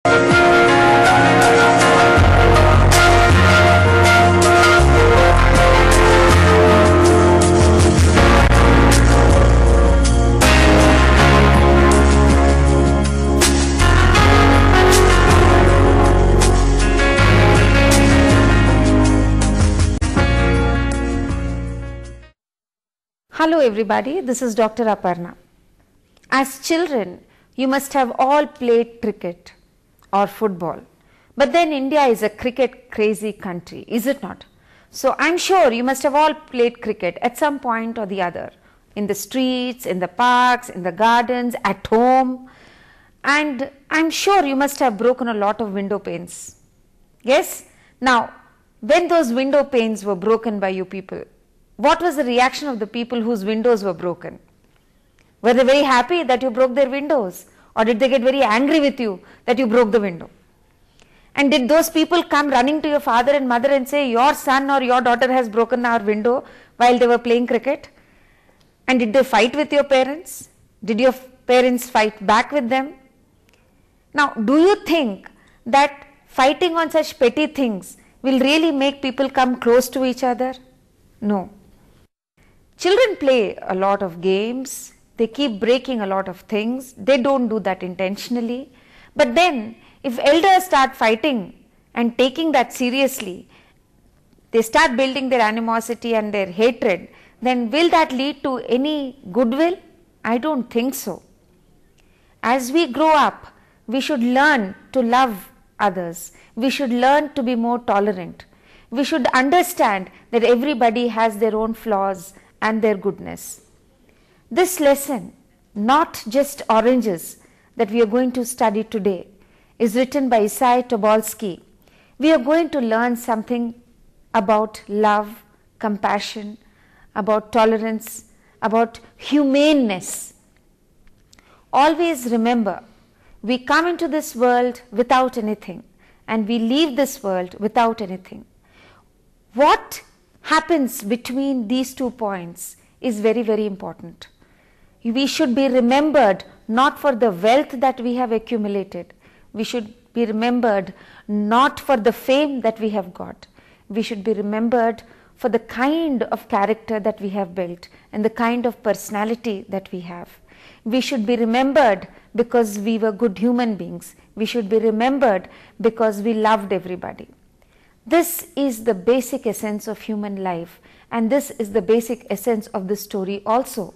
Hello everybody, this is Dr. Aparna. As children, you must have all played cricket or football. But then India is a cricket crazy country, is it not? So I'm sure you must have all played cricket at some point or the other. In the streets, in the parks, in the gardens, at home. And I'm sure you must have broken a lot of window panes. Yes? Now, when those window panes were broken by you people, what was the reaction of the people whose windows were broken? Were they very happy that you broke their windows? Or did they get very angry with you that you broke the window? And did those people come running to your father and mother and say, your son or your daughter has broken our window while they were playing cricket? And did they fight with your parents? Did your parents fight back with them? Now, do you think that fighting on such petty things will really make people come close to each other? No. Children play a lot of games, they keep breaking a lot of things, they don't do that intentionally. But then, if elders start fighting and taking that seriously, they start building their animosity and their hatred, then will that lead to any goodwill? I don't think so. As we grow up, we should learn to love others, we should learn to be more tolerant. We should understand that everybody has their own flaws and their goodness. This lesson, not just oranges, that we are going to study today, is written by Isai Tobolsky. We are going to learn something about love, compassion, about tolerance, about humaneness. Always remember, we come into this world without anything and we leave this world without anything. What happens between these 2 points is very, very important. We should be remembered not for the wealth that we have accumulated. We should be remembered not for the fame that we have got. We should be remembered for the kind of character that we have built and the kind of personality that we have. We should be remembered because we were good human beings. We should be remembered because we loved everybody. This is the basic essence of human life, and this is the basic essence of this story also.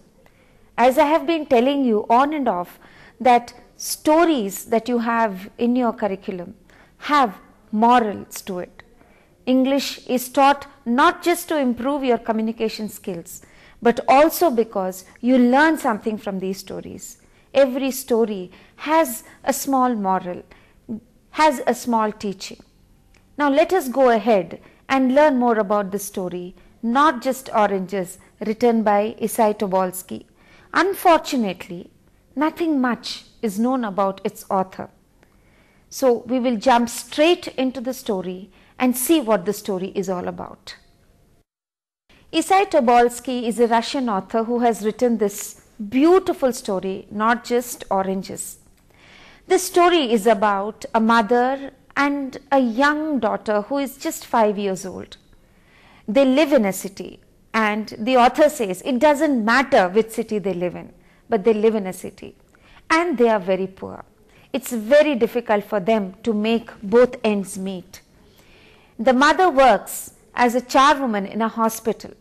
As I have been telling you on and off, that stories that you have in your curriculum have morals to it. English is taught not just to improve your communication skills, but also because you learn something from these stories. Every story has a small moral, has a small teaching. Now let us go ahead and learn more about this story, Not Just Oranges, written by Isai Tobolsky. Unfortunately, nothing much is known about its author. So we will jump straight into the story and see what the story is all about. Isai Tobolsky is a Russian author who has written this beautiful story, Not Just Oranges. This story is about a mother and a young daughter who is just 5 years old. They live in a city, and the author says it doesn't matter which city they live in, but they live in a city and they are very poor. It's very difficult for them to make both ends meet. The mother works as a charwoman in a hospital.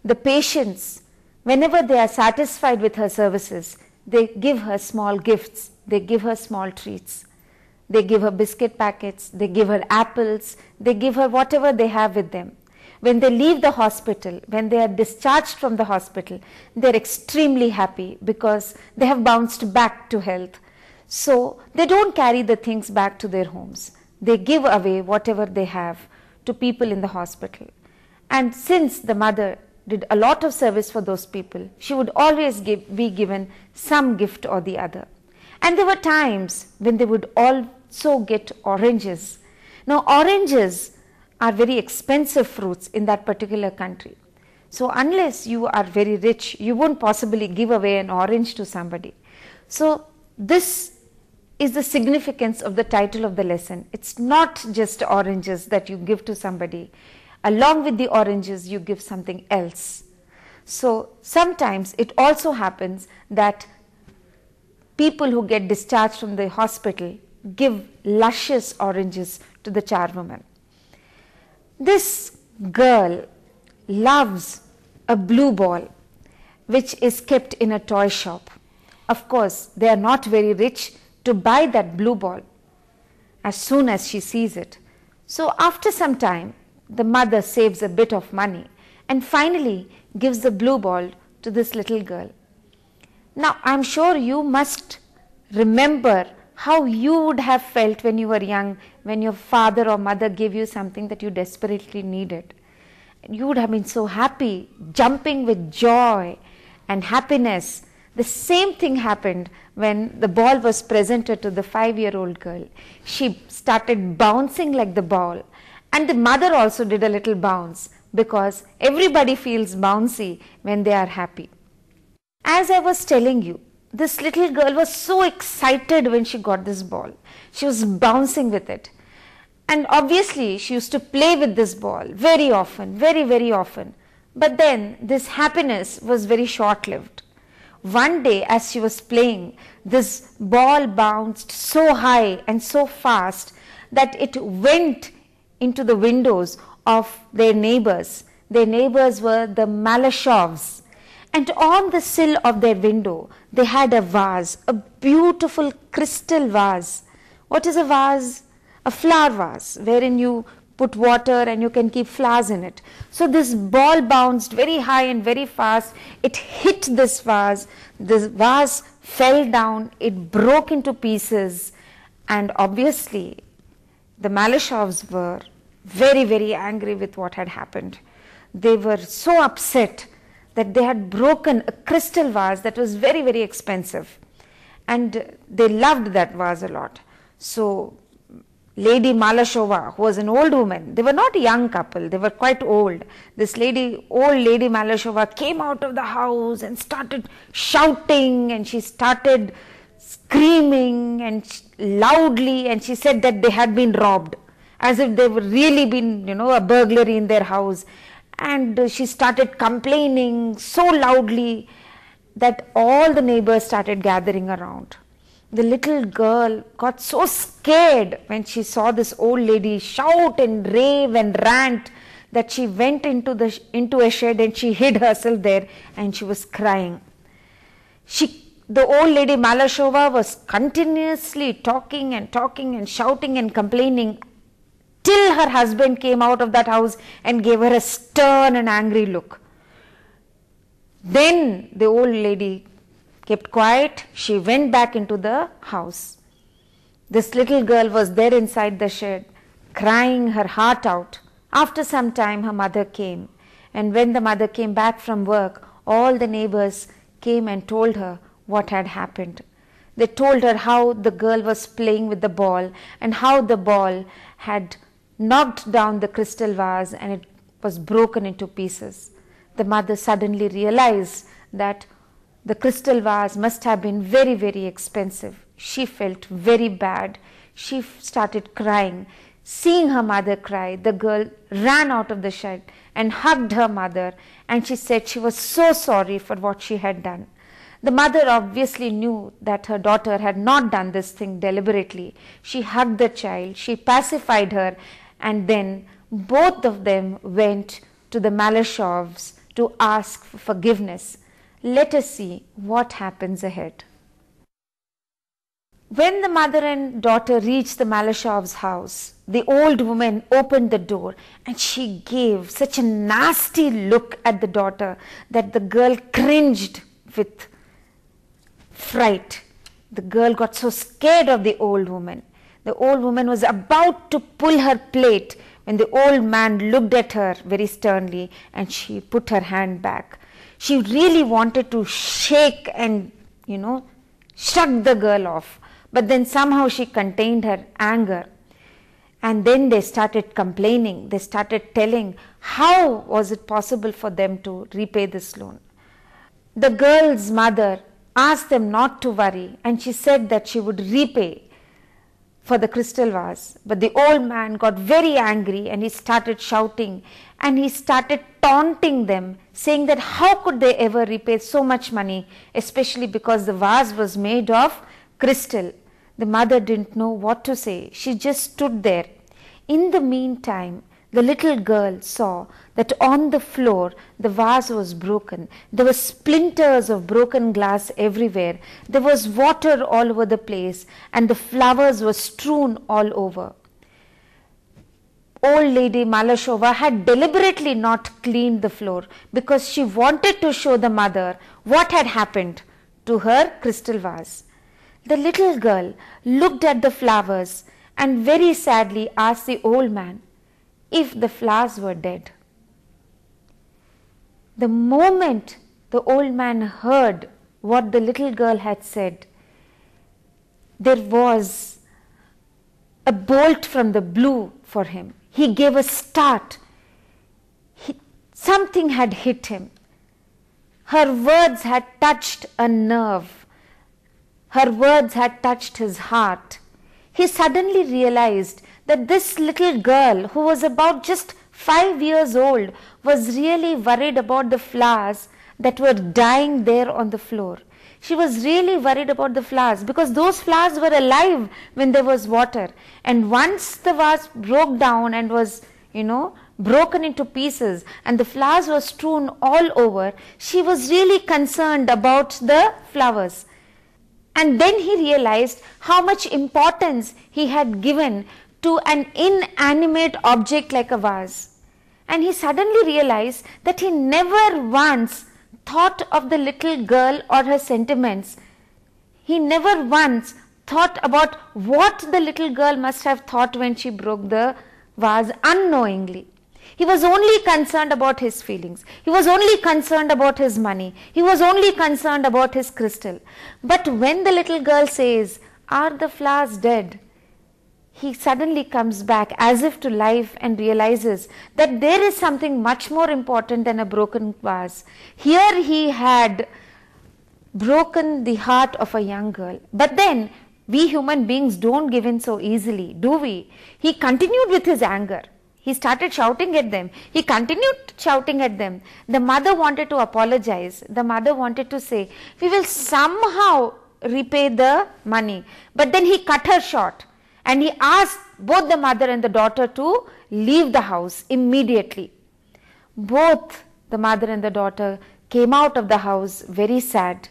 The patients, whenever they are satisfied with her services, they give her small gifts, they give her small treats. They give her biscuit packets, they give her apples, they give her whatever they have with them. When they leave the hospital, when they are discharged from the hospital, they are extremely happy because they have bounced back to health. So they don't carry the things back to their homes. They give away whatever they have to people in the hospital. And since the mother did a lot of service for those people, she would always be given some gift or the other. And there were times when they would also get oranges. Now, oranges are very expensive fruits in that particular country. So unless you are very rich, you won't possibly give away an orange to somebody. So this is the significance of the title of the lesson. It's not just oranges that you give to somebody. Along with the oranges, you give something else. So sometimes it also happens that people who get discharged from the hospital give luscious oranges to the charwoman. This girl loves a blue ball which is kept in a toy shop. Of course, they are not very rich to buy that blue ball as soon as she sees it. So after some time, the mother saves a bit of money and finally gives the blue ball to this little girl. Now, I'm sure you must remember how you would have felt when you were young, when your father or mother gave you something that you desperately needed. You would have been so happy, jumping with joy and happiness. The same thing happened when the ball was presented to the 5-year-old girl. She started bouncing like the ball, and the mother also did a little bounce, because everybody feels bouncy when they are happy. As I was telling you, this little girl was so excited when she got this ball. She was bouncing with it. And obviously, she used to play with this ball very often, very, very often. But then, this happiness was very short-lived. One day, as she was playing, this ball bounced so high and so fast that it went into the windows of their neighbors. Their neighbors were the Malashovs. And on the sill of their window, they had a vase, a beautiful crystal vase. What is a vase? A flower vase, wherein you put water and you can keep flowers in it. So this ball bounced very high and very fast. It hit this vase. This vase fell down. It broke into pieces. And obviously, the Malashovs were very, very angry with what had happened. They were so upset that they had broken a crystal vase that was very, very expensive. And they loved that vase a lot. So Lady Malashova, who was an old woman, they were not a young couple, they were quite old. This old lady Malashova came out of the house and started shouting, and she started screaming and loudly, and she said that they had been robbed, as if they were really been, a burglary in their house. And she started complaining so loudly that all the neighbors started gathering around. The little girl got so scared when she saw this old lady shout and rave and rant that she went into a shed and she hid herself there, and she was crying. The old lady Malashova was continuously talking and shouting and complaining till her husband came out of that house and gave her a stern and angry look. Then the old lady kept quiet. She went back into the house. This little girl was there inside the shed, crying her heart out. After some time, her mother came. And when the mother came back from work, all the neighbors came and told her what had happened. They told her how the girl was playing with the ball and how the ball had knocked down the crystal vase and it was broken into pieces. The mother suddenly realized that the crystal vase must have been very, very expensive. She felt very bad. She started crying. Seeing her mother cry, the girl ran out of the shed and hugged her mother, and she said she was so sorry for what she had done. The mother obviously knew that her daughter had not done this thing deliberately. She hugged the child, she pacified her, and then both of them went to the Malashovs to ask for forgiveness. Let us see what happens ahead. When the mother and daughter reached the Malashov's house, the old woman opened the door and she gave such a nasty look at the daughter that the girl cringed with fright. The girl got so scared of the old woman. The old woman was about to pull her plate when the old man looked at her very sternly and she put her hand back. She really wanted to shake and, shut the girl off. But then somehow she contained her anger. And then they started complaining. They started telling how was it possible for them to repay this loan. The girl's mother asked them not to worry, and she said that she would repay for the crystal vase. But the old man got very angry and he started shouting and he started taunting them, saying that how could they ever repay so much money, especially because the vase was made of crystal. The mother didn't know what to say. She just stood there. In the meantime, the little girl saw that on the floor the vase was broken. There were splinters of broken glass everywhere. There was water all over the place and the flowers were strewn all over. Old lady Malashova had deliberately not cleaned the floor because she wanted to show the mother what had happened to her crystal vase. The little girl looked at the flowers and very sadly asked the old man if the flowers were dead. The moment the old man heard what the little girl had said, there was a bolt from the blue for him. He gave a start. Something had hit him. Her words had touched a nerve. Her words had touched his heart. He suddenly realized that this little girl, who was about just 5 years old, was really worried about the flowers that were dying there on the floor. She was really worried about the flowers because those flowers were alive when there was water. And once the vase broke down and was, broken into pieces and the flowers were strewn all over, she was really concerned about the flowers. And then he realized how much importance he had given to an inanimate object like a vase. And he suddenly realized that he never once thought of the little girl or her sentiments. He never once thought about what the little girl must have thought when she broke the vase unknowingly. He was only concerned about his feelings. He was only concerned about his money. He was only concerned about his crystal. But when the little girl says, "Are the flowers dead?" he suddenly comes back as if to life and realizes that there is something much more important than a broken vase. Here he had broken the heart of a young girl. But then we human beings don't give in so easily, do we? He continued with his anger. He started shouting at them. He continued shouting at them. The mother wanted to apologize. The mother wanted to say, "We will somehow repay the money." But then he cut her short. And he asked both the mother and the daughter to leave the house immediately. Both the mother and the daughter came out of the house very sad.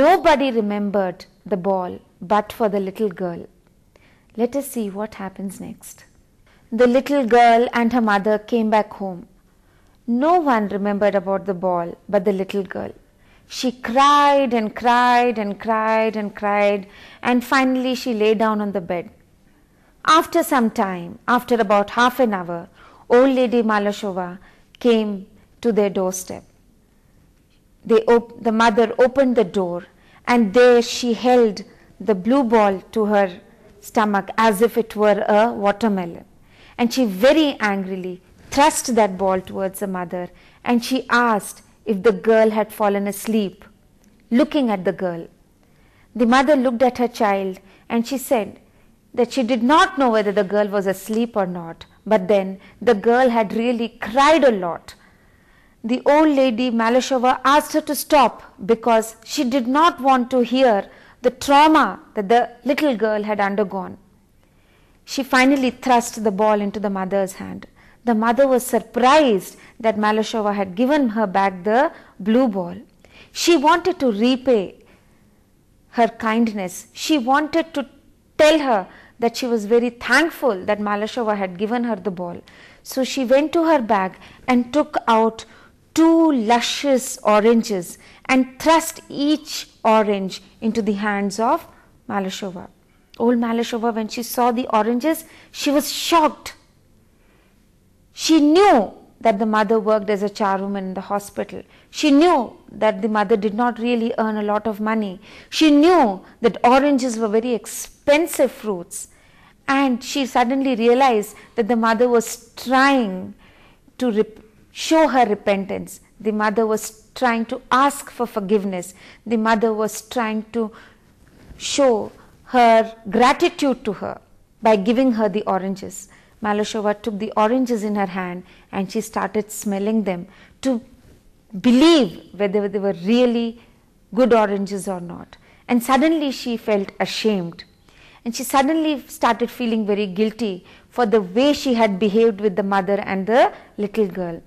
Nobody remembered the ball but for the little girl. Let us see what happens next. The little girl and her mother came back home. No one remembered about the ball but the little girl. She cried and cried and cried and cried, and finally she lay down on the bed. After some time, after about half an hour, old lady Malashova came to their doorstep. The mother opened the door, and there she held the blue ball to her stomach as if it were a watermelon. And she very angrily thrust that ball towards the mother, and she asked if the girl had fallen asleep, looking at the girl. The mother looked at her child and she said that she did not know whether the girl was asleep or not, but then the girl had really cried a lot. The old lady Malashova asked her to stop because she did not want to hear the trauma that the little girl had undergone. She finally thrust the ball into the mother's hand. The mother was surprised that Malashova had given her back the blue ball. She wanted to repay her kindness. She wanted to tell her that she was very thankful that Malashova had given her the ball. So she went to her bag and took out 2 luscious oranges and thrust each orange into the hands of Malashova. Old Malashova, when she saw the oranges, she was shocked. She knew that the mother worked as a charwoman in the hospital. She knew that the mother did not really earn a lot of money. She knew that oranges were very expensive fruits. And she suddenly realized that the mother was trying to show her repentance. The mother was trying to ask for forgiveness. The mother was trying to show her gratitude to her by giving her the oranges. Malashova took the oranges in her hand and she started smelling them to believe whether they were really good oranges or not. And suddenly she felt ashamed. And she suddenly started feeling very guilty for the way she had behaved with the mother and the little girl.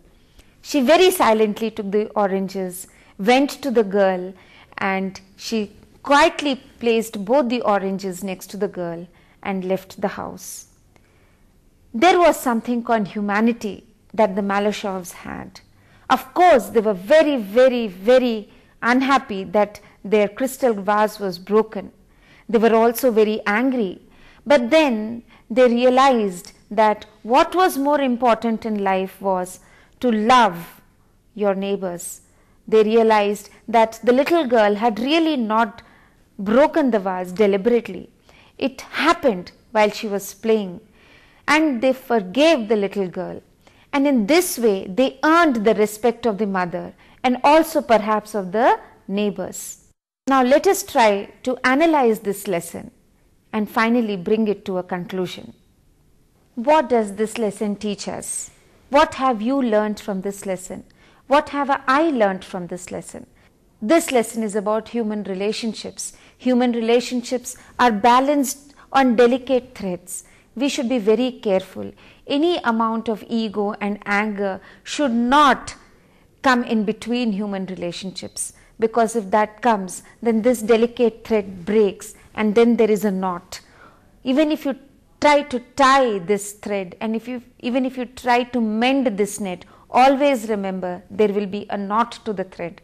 She very silently took the oranges, went to the girl, and she quietly placed both the oranges next to the girl and left the house. There was something called humanity that the Malashovs had. Of course, they were very, very, very unhappy that their crystal vase was broken. They were also very angry. But then they realized that what was more important in life was to love your neighbors. They realized that the little girl had really not broken the vase deliberately. It happened while she was playing, and they forgave the little girl. And in this way, they earned the respect of the mother and also perhaps of the neighbors. Now let us try to analyze this lesson and finally bring it to a conclusion. What does this lesson teach us? What have you learned from this lesson? What have I learned from this lesson? This lesson is about human relationships. Human relationships are balanced on delicate threads. We should be very careful. Any amount of ego and anger should not come in between human relationships, because if that comes, then this delicate thread breaks and then there is a knot. Even if you try to tie this thread and even if you try to mend this net, always remember there will be a knot to the thread.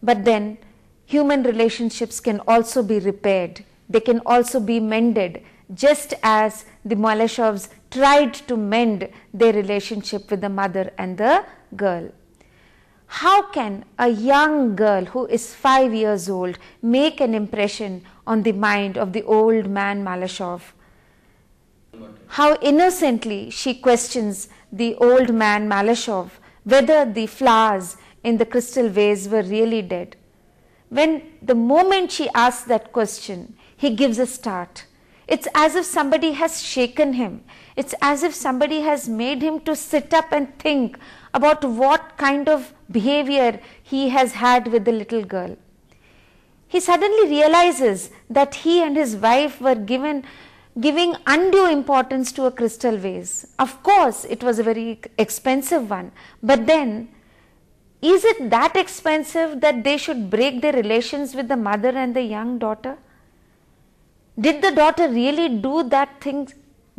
But then human relationships can also be repaired. They can also be mended, just as the Malashovs tried to mend their relationship with the mother and the girl. How can a young girl who is 5 years old make an impression on the mind of the old man Malashov? How innocently she questions the old man Malashov whether the flowers in the crystal vase were really dead. When the moment she asks that question, he gives a start. It's as if somebody has shaken him. It's as if somebody has made him to sit up and think about what kind of behavior he has had with the little girl. He suddenly realizes that he and his wife were giving undue importance to a crystal vase. Of course, it was a very expensive one, but then is it that expensive that they should break their relations with the mother and the young daughter? Did the daughter really do that thing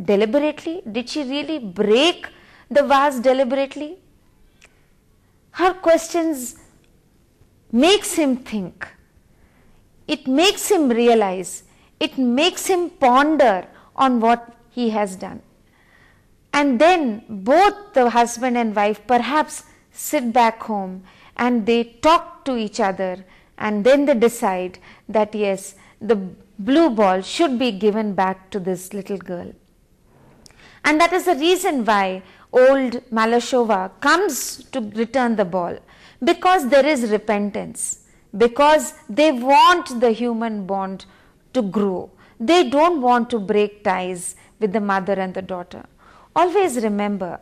deliberately? Did she really break the vase deliberately? Her questions makes him think. It makes him realize. It makes him ponder on what he has done. And then both the husband and wife perhaps sit back home and they talk to each other, and then they decide that yes, the blue ball should be given back to this little girl. And that is the reason why old Malashova comes to return the ball, because there is repentance, because they want the human bond to grow. They don't want to break ties with the mother and the daughter. Always remember,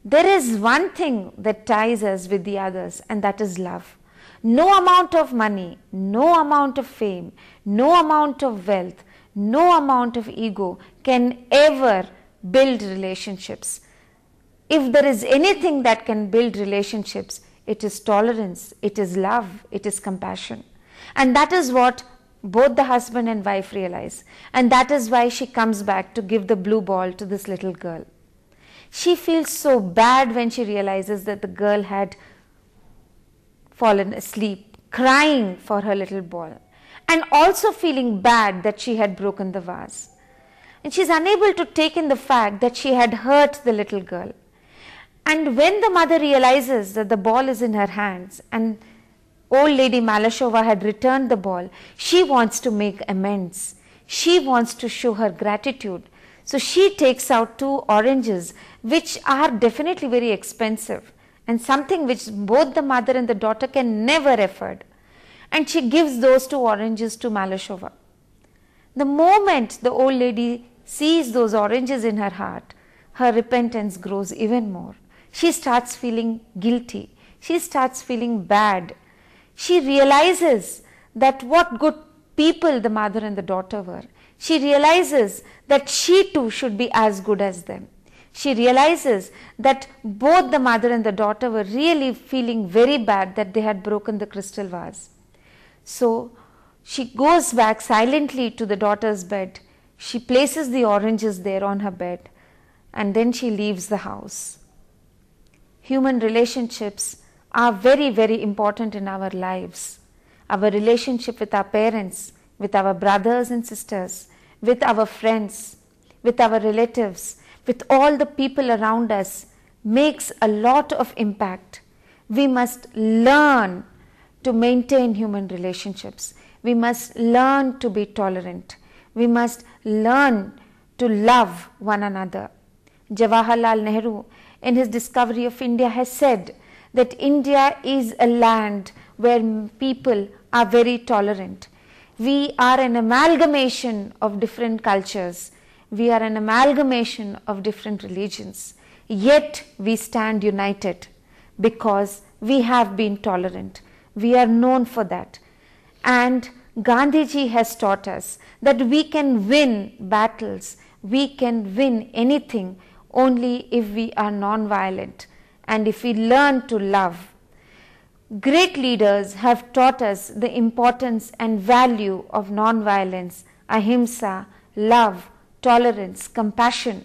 there is one thing that ties us with the others, and that is love. No amount of money, no amount of fame, no amount of wealth, no amount of ego can ever build relationships. If there is anything that can build relationships, it is tolerance, it is love, it is compassion. And that is what both the husband and wife realize. And that is why she comes back to give the blue ball to this little girl. She feels so bad when she realizes that the girl had fallen asleep, crying for her little ball, and also feeling bad that she had broken the vase. And she is unable to take in the fact that she had hurt the little girl. And when the mother realizes that the ball is in her hands and old lady Malashova had returned the ball, she wants to make amends. She wants to show her gratitude. So she takes out 2 oranges, which are definitely very expensive and something which both the mother and the daughter can never afford. And she gives those 2 oranges to Malashova. The moment the old lady sees those oranges in her heart, her repentance grows even more. She starts feeling guilty. She starts feeling bad. She realizes that what good people the mother and the daughter were. She realizes that she too should be as good as them. She realizes that both the mother and the daughter were really feeling very bad that they had broken the crystal vase. So she goes back silently to the daughter's bed. She places the oranges there on her bed, and then she leaves the house. Human relationships are very, very important in our lives. Our relationship with our parents, with our brothers and sisters, with our friends, with our relatives, with all the people around us makes a lot of impact. We must learn to maintain human relationships. We must learn to be tolerant. We must learn to love one another. Jawaharlal Nehru, in his discovery of India, has said that India is a land where people are very tolerant. We are an amalgamation of different cultures. We are an amalgamation of different religions. Yet we stand united because we have been tolerant. We are known for that. And Gandhiji has taught us that we can win battles, we can win anything only if we are non-violent and if we learn to love. Great leaders have taught us the importance and value of non-violence, ahimsa, love, tolerance, compassion.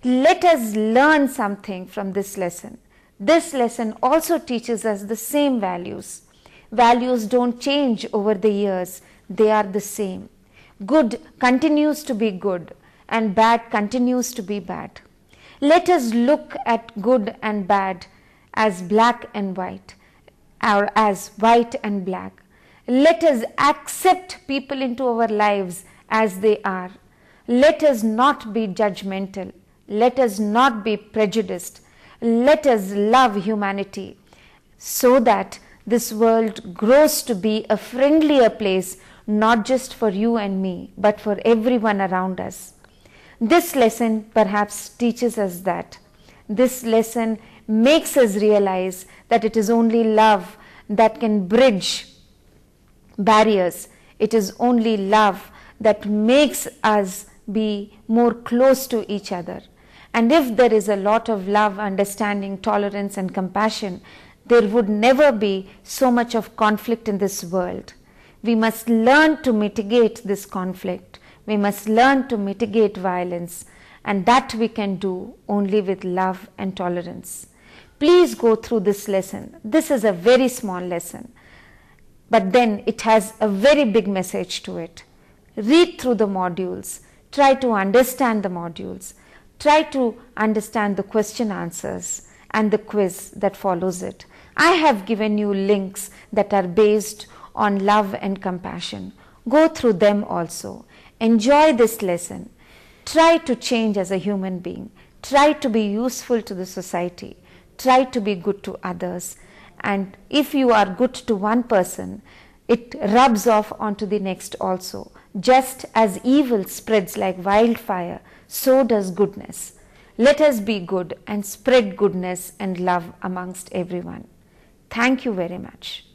Let us learn something from this lesson. This lesson also teaches us the same values. Values don't change over the years, they are the same. Good continues to be good and bad continues to be bad. Let us look at good and bad as black and white, or as white and black. Let us accept people into our lives as they are. Let us not be judgmental. Let us not be prejudiced. Let us love humanity so that this world grows to be a friendlier place, not just for you and me, but for everyone around us. This lesson perhaps teaches us that. This lesson makes us realize that it is only love that can bridge barriers. It is only love that makes us be more close to each other. And if there is a lot of love, understanding, tolerance and compassion, there would never be so much of conflict in this world. We must learn to mitigate this conflict. We must learn to mitigate violence, and that we can do only with love and tolerance. Please go through this lesson. This is a very small lesson, but then it has a very big message to it. Read through the modules. Try to understand the modules. Try to understand the question answers and the quiz that follows it. I have given you links that are based on love and compassion. Go through them also. Enjoy this lesson. Try to change as a human being. Try to be useful to the society. Try to be good to others. And if you are good to one person, it rubs off onto the next also. Just as evil spreads like wildfire, so does goodness. Let us be good and spread goodness and love amongst everyone. Thank you very much.